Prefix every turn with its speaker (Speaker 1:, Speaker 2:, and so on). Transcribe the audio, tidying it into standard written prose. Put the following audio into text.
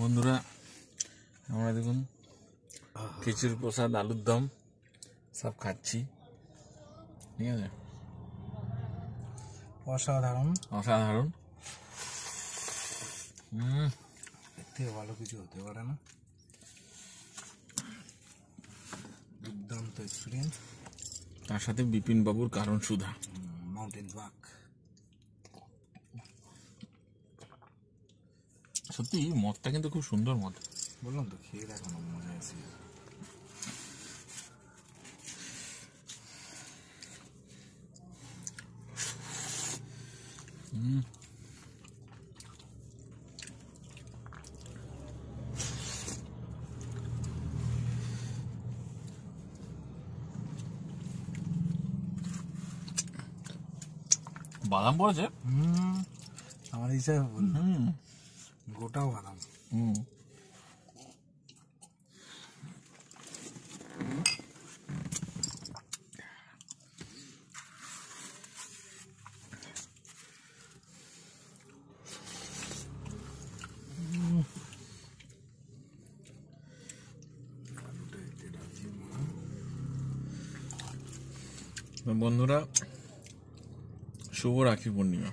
Speaker 1: বন্ধুরা আমরা দেখুন খিচুড়ি প্রসাদ আলুর দম সব খাচ্ছি, ঠিক আছে।
Speaker 2: অসাধারণ
Speaker 1: অসাধারণ।
Speaker 2: এর থেকে ভালো কিছু হতে পারে না। দুর্দান্ত এক্সপিরিয়েন্স।
Speaker 1: তার সাথে বিপিন বাবুর কারণ সুধা
Speaker 2: মাউন্টেন ওয়াক।
Speaker 1: সত্যি মদটা কিন্তু খুব সুন্দর মদ।
Speaker 2: বললাম তো, খেয়ে দেখো না, মজা আছে।
Speaker 1: বাদাম পড়েছে,
Speaker 2: আমার হিসাবে গোটাও বাদাম।
Speaker 1: বন্ধুরা, শুভ রাখি পূর্ণিমা।